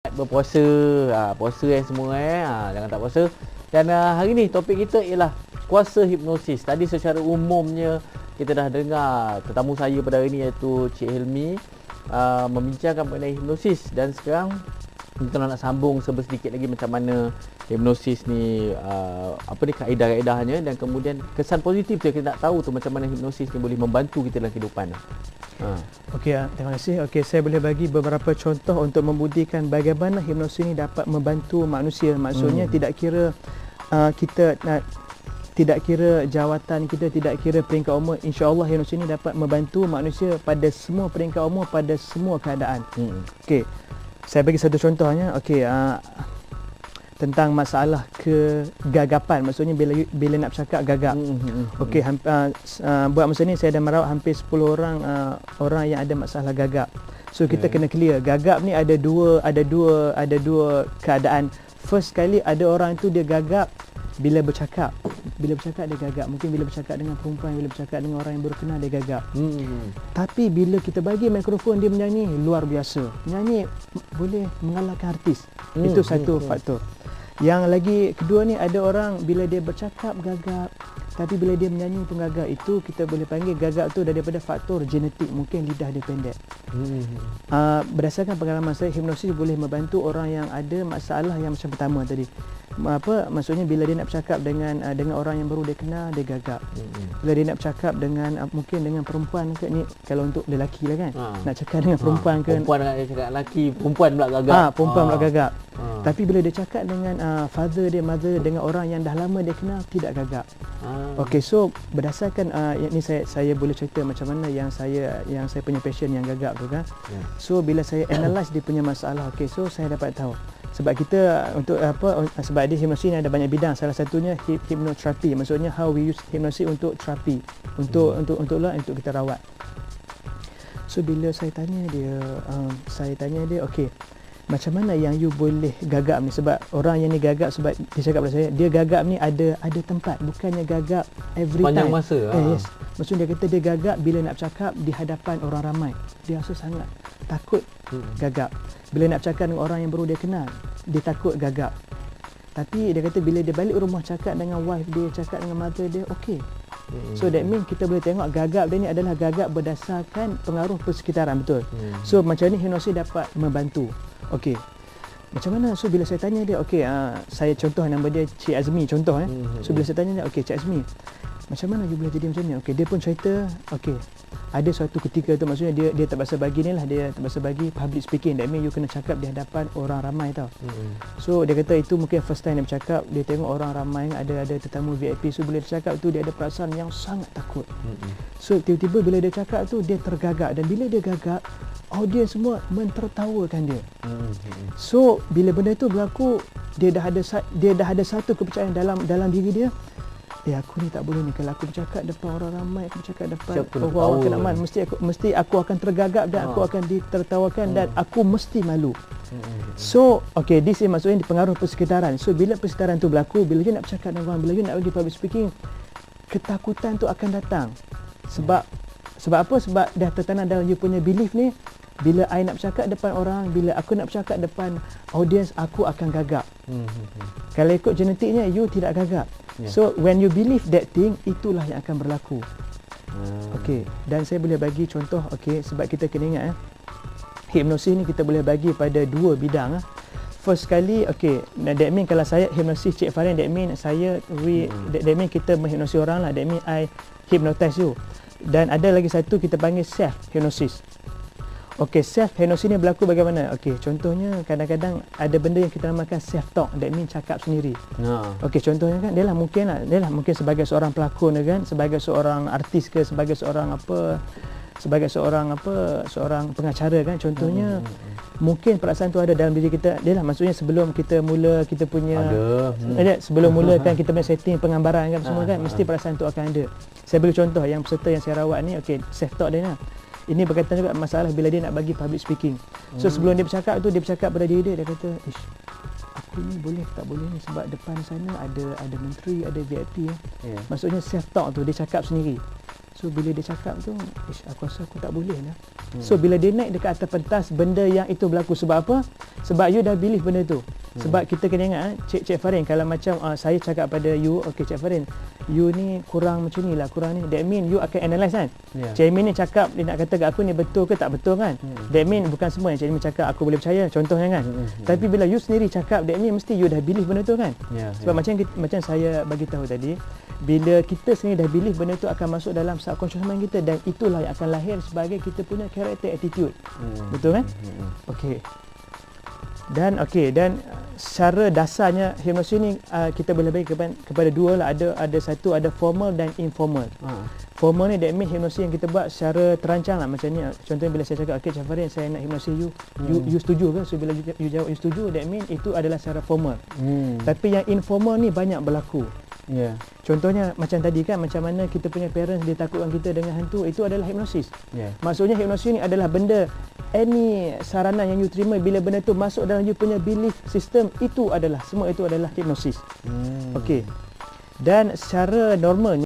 Berpuasa, puasa semua jangan tak puasa. Dan hari ni topik kita ialah kuasa hipnosis. Tadi secara umumnya kita dah dengar tetamu saya pada hari ni iaitu Cik Hilmi membincangkan mengenai hipnosis, dan sekarang kita nak sambung sedikit lagi macam mana hipnosis ni, kaedah-kaedahnya, dan kemudian kesan positif kita nak tahu tu macam mana hipnosis ni boleh membantu kita dalam kehidupan. Okey, terima kasih. Okey, saya boleh bagi beberapa contoh untuk membuktikan bagaimana hipnosis ini dapat membantu manusia. Maksudnya tidak kira tidak kira jawatan kita, tidak kira peringkat umur, insya-Allah hipnosis ini dapat membantu manusia pada semua peringkat umur, pada semua keadaan. Okey. Saya bagi satu contohnya. Okey, tentang masalah kegagapan, maksudnya bila nak bercakap gagap. Okey, buat masa ni saya dah merawat hampir 10 orang yang ada masalah gagap. So kita kena clear, gagap ni ada dua keadaan. First kali ada orang tu dia gagap bila bercakap. Bila bercakap dia gagap. Mungkin bila bercakap dengan perempuan, bila bercakap dengan orang yang baru kenal dia gagap. Tapi bila kita bagi mikrofon dia menyanyi, luar biasa. Menyanyi boleh mengalahkan artis. Itu satu faktor. Yang lagi kedua ni, ada orang bila dia bercakap gagap, tapi bila dia menyanyi pun gagap. Itu kita boleh panggil gagap tu daripada faktor genetik, mungkin lidah dia pendek. Berdasarkan pengalaman saya, hipnosis boleh membantu orang yang ada masalah yang macam pertama tadi. Maksudnya bila dia nak bercakap dengan orang yang baru dia kenal, dia gagap. Bila dia nak bercakap dengan mungkin dengan perempuan ke, ni kalau untuk lelaki lah kan. Nak cakap dengan perempuan ke, perempuan nak cakap lelaki, perempuan pula gagap. Perempuan pula gagap. Tapi bila dia cakap dengan father dia, mother, dengan orang yang dah lama dia kenal, tidak gagap. Okey, so berdasarkan ni saya boleh cerita macam mana yang saya punya passion yang gagap tu kan. So bila saya analyse dia punya masalah, okey, so saya dapat tahu. Sebab kita sebab dia hipnosis ni ada banyak bidang. Salah satunya hypnotherapy. Maksudnya how we use hipnosis untuk terapi, untuk kita rawat. So bila saya tanya dia, okey, macam mana yang you boleh gagap ni? Sebab orang yang ni gagap, sebab dia cakap pada saya, dia gagap ni ada tempat, bukannya gagap every panjang time. Masa. Yes. Maksudnya dia kata dia gagap bila nak bercakap di hadapan orang ramai. Dia rasa sangat takut gagap. Bila nak bercakap dengan orang yang baru dia kenal, dia takut gagap. Tapi dia kata bila dia balik rumah cakap dengan wife dia, cakap dengan mother dia, okey. So that means kita boleh tengok gagap dia ni adalah gagap berdasarkan pengaruh persekitaran, betul. So macam ni hipnosis dapat membantu. Okey. Macam mana? So bila saya tanya dia, okey, saya contoh nama dia Cik Azmi, contoh So bila saya tanya dia, okey Cik Azmi, macam mana you boleh jadi macam ni? Okey, dia pun cerita, okey, ada suatu ketika tu, maksudnya dia terpaksa bagi ni lah, dia terpaksa bagi public speaking. That means you kena cakap di hadapan orang ramai tau. So dia kata itu mungkin first time dia bercakap, dia tengok orang ramai, ada tetamu VIP. So bila dia cakap tu, dia ada perasaan yang sangat takut. So tiba-tiba bila dia cakap tu, dia tergagap. Dan bila dia gagap, audiens semua mentertawakan dia. So bila benda tu berlaku, dia dah ada satu kepercayaan dalam diri dia. Aku ni tak boleh ni, kalau aku bercakap depan orang ramai, aku bercakap depan orang kenaman, mesti aku akan tergagap dan aku akan ditertawakan dan aku mesti malu. So okey, this is maksudnya dipengaruhi persekitaran. So bila persekitaran tu berlaku, bila you nak bercakap dengan orang, bila you nak bagi public speaking, ketakutan tu akan datang. Sebab apa? Sebab dah tertanam dalam you punya belief ni, bila I nak bercakap depan orang, bila aku nak bercakap depan audience, aku akan gagap. Kalau ikut genetiknya, you tidak gagap. So when you believe that thing, itulah yang akan berlaku. Okey, dan saya boleh bagi contoh. Okey, sebab kita kena ingat hipnosis ni kita boleh bagi pada dua bidang. First kali, okey, that mean kalau saya hipnosis Cik Farian, that mean that mean kita menghipnosis orang lah. That mean I hypnotize you. Dan ada lagi satu kita panggil self hypnosis. Okey, self hypnosis ni berlaku bagaimana? Okey, contohnya kadang-kadang ada benda yang kita namakan self talk, that mean cakap sendiri. Okey, contohnya kan dia lah mungkin sebagai seorang pelakon kan, sebagai seorang artis ke, sebagai seorang pengacara kan, contohnya. Mungkin perasaan tu ada dalam diri kita. Dia lah maksudnya sebelum kita mula kita punya sebelum mula kan kita punya setting penggambaran kan semua kan, mesti perasaan tu akan ada. Saya bagi contoh yang peserta yang saya rawat ni, okey, self talk dia ni. Ini berkaitan juga masalah bila dia nak bagi public speaking. So sebelum dia bercakap tu, dia bercakap pada diri dia kata, aku ni boleh tak boleh ni, sebab depan sana ada menteri, ada VIP. Maksudnya self talk tu dia cakap sendiri. So bila dia cakap tu, aku rasa aku tak boleh lah. So bila dia naik dekat atas pentas benda yang itu berlaku, sebab apa? Sebab you dah believe benda tu. Sebab kita kena ingat Cik Farin, kalau macam saya cakap pada you, okay Cik Farin, you ni kurang macam ni lah, kurang ni, that mean you akan analyse kan. Cik Amin ni cakap, dia nak kata kat aku ni betul ke tak betul kan. That mean bukan semua yang Cik Amin cakap aku boleh percaya, contohnya kan. Tapi bila you sendiri cakap, that mean mesti you dah believe benda tu kan. Sebab macam saya bagi tahu tadi, bila kita sendiri dah believe benda tu akan masuk dalam subconscious mind kita, dan itulah yang akan lahir sebagai kita punya character attitude. Betul kan? Dan secara dasarnya hipnosis ni kita boleh bagi kepada dua lah. Ada satu, ada formal dan informal. Formal ni that mean hipnosis yang kita buat secara terancang lah. Macam ni, contohnya bila saya cakap, okay Cik Farin, saya nak hipnosis you setuju ke? So bila you jawab you setuju, that mean itu adalah secara formal. Tapi yang informal ni banyak berlaku. Contohnya macam tadi kan, macam mana kita punya parents dia takutkan kita dengan hantu, itu adalah hipnosis. Maksudnya hipnosis ni adalah benda, any saranan yang you terima, bila benda tu masuk dalam you punya belief system, itu adalah, semua itu adalah hipnosis. Okey. Dan secara normalnya